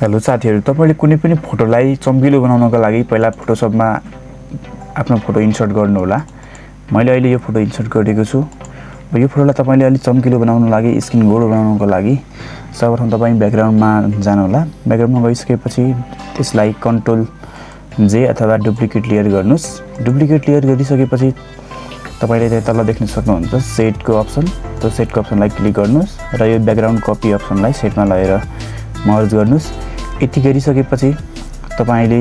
Hello साथीहरु, तपाईले कुनै पनि फोटोलाई चम्किलो बनाउनको लागि पहिला फोटोशपमा आफ्नो फोटो इन्सर्ट गर्नु होला। मैले अहिले यो फोटो इन्सर्ट गरेको छु। यो फोटोलाई तपाईले अलि चम्किलो बनाउनको लागि, स्किन गोलो बनाउनको लागि सर्वप्रथम तपाई ब्याकग्राउन्डमा जानु होला। ब्याकग्राउन्डमा गइसकेपछि त्यसलाई कन्ट्रोल जे अथवा डुप्लिकेट लेयर गर्नुस्। डुप्लिकेट लेयर गरिसकेपछि तपाईले त्यहाँ तल देख्न सक्नुहुन्छ सेटको अप्सन। त्यो सेटको अप्सनलाई क्लिक गर्नुस् र यो ब्याकग्राउन्ड कपी अप्सनलाई सेटमा लगेर मर्ज गर्नुस्। यति गरिसकेपछि तपाईले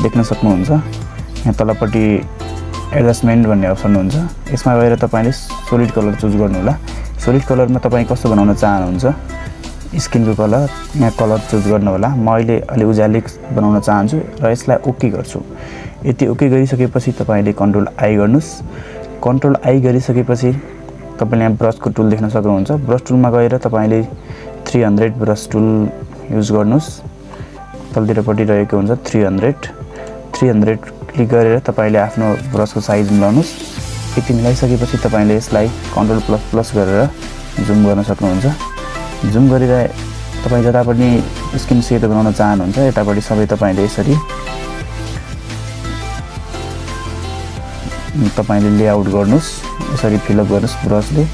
देख्न सक्नुहुन्छ यहाँ तलपट्टि एडजस्टमेन्ट भन्ने अप्सन हुन्छ। यसमा गएर तपाईले सोलिड कलर चुज गर्नु होला। सोलिड कलरमा तपाई कस्तो बनाउन चाहनुहुन्छ, स्किनको कलर यहाँ कलर चुज गर्नु होला। म अहिले अलि उज्यालो बनाउन चाहन्छु र यसलाई ओके गर्छु। यति ओके गरिसकेपछि तपाईले कन्ट्रोल आई गर्नुस्। कन्ट्रोल आई गरिसकेपछि तपाईले यहाँ ब्रशको टुल देख्न सक्नुहुन्छ। ब्रश टुलमा गएर तपाईले 300 ब्रश टुल युज गर्नुस्। तलतिरपट्टि रहेको हुन्छ 300 क्लिक गरेर तपाईले आफ्नो ब्रशको साइज मिलाउनुस्। यति मिलाइसकेपछि तपाईले यसलाई कन्ट्रोल प्लस प्लस गरेर जुम गर्न सक्नुहुन्छ। जुम गरेर तपाई जतापट्टि स्किन सेतो बनाउन चाहनुहुन्छ यतापट्टि सबै तपाईले यसरी तपाईले लेआउट गर्नुस्। यसरी फिल अप गर्नुस् ब्रशले।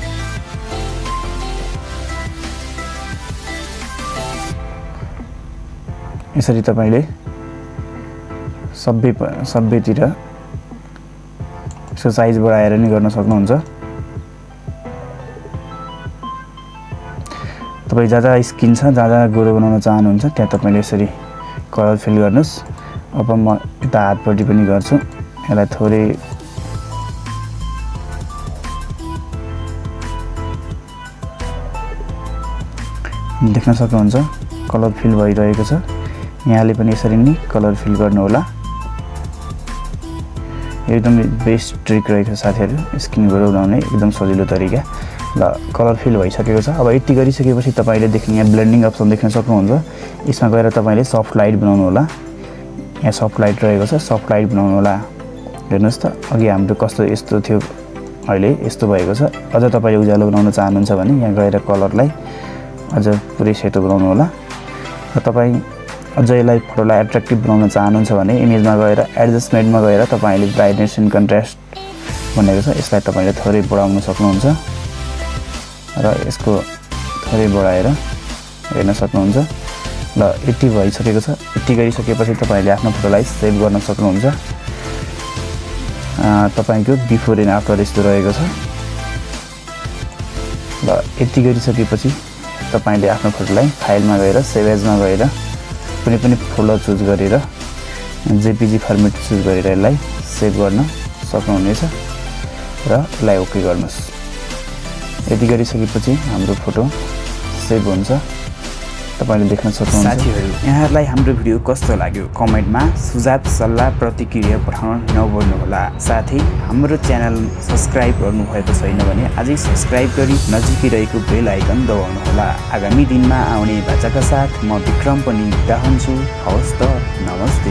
यसरी तपाईले सबैतिर यसको साइज बढाएर नि गर्न सक्नुहुन्छ। तपाई जहाँ स्किन छ, जहाँ गोरो बनाउन चाहनुहुन्छ त्यहाँ तपाईले यसरी कलर फिल गर्नुस्। अब म यता हातपट्टि पनि गर्छु। यसलाई थोरै देख्न सक्नुहुन्छ कलर फिल भइरहेको छ। यहाँले पनि यसरी नै कलर फिल गर्नु होला। एकदम बेस्ट ट्रिक रहेको साथीहरु, स्किन गोरो बनाउने एकदम सजिलो तरिका। ल कलर फिल भइसकेको छ। अब यति गरिसकेपछि तपाईले देख्ने यहाँ ब्लेन्डिङ अप्सन देख्न सक्नुहुन्छ। यसमा गएर तपाईले सफ्ट लाइट बनाउनु होला। यहाँ सफ्ट लाइट रहेको छ, सफ्ट लाइट बनाउनु होला। हेर्नुस् त अघि हाम्रो कस्तो यस्तो थियो, अहिले यस्तो भएको छ। अझ तपाईले उज्यालो बनाउन चाहनुहुन्छ भने यहाँ गएर कलरलाई अझ पुरै सेतो बनाउनु होला। र तपाई अझ यसलाई फोटोलाई एट्र्याक्टिभ बनाउन चाहनुहुन्छ भने इमेजमा गएर एडजस्टमेन्टमा गएर तपाईले ब्राइटनेस एन्ड कन्ट्रास्ट भनेको छ, यसलाई तपाईले थोरै बढाउन सक्नुहुन्छ र यसको थोरै बढाएर हेर्न सक्नुहुन्छ। ल यति भइसकेको छ। यति गरिसकेपछि तपाईले आफ्नो फोटोलाई सेभ गर्न सक्नुहुन्छ। तपाईको बिफोर एन्ड आफ्टर यस्तो रहेको छ। ल यति गरिसकेपछि तपाईले आफ्नो फोटोलाई फाइलमा गएर सेभ एजमा गएर कुनै पनि फोल्डर चुज गरेर जेपीजी फर्मेट चुज गरेर यसलाई सेभ गर्न सक्नुहुनेछ र यसलाई ओके गर्नुस्। यति गरिसकेपछि हाम्रो फोटो सेभ हुन्छ, तपाईले देख्न सक्नुहुन्छ। साथीहरु, यहाँहरुलाई हाम्रो भिडियो कस्तो लाग्यो कमेन्टमा सुझाव सल्लाह प्रतिक्रिया पठाउन नभुल्नु होला। साथै हाम्रो च्यानल सब्स्क्राइब गर्नु भएको छैन भने आजै सब्स्क्राइब गरी नजिकै रहेको बेल आइकन दबाउनु होला। आगामी दिनमा आउने बाचाका साथ म विक्रम पनि बिदा हुन्छु। हवस् त, नमस्ते।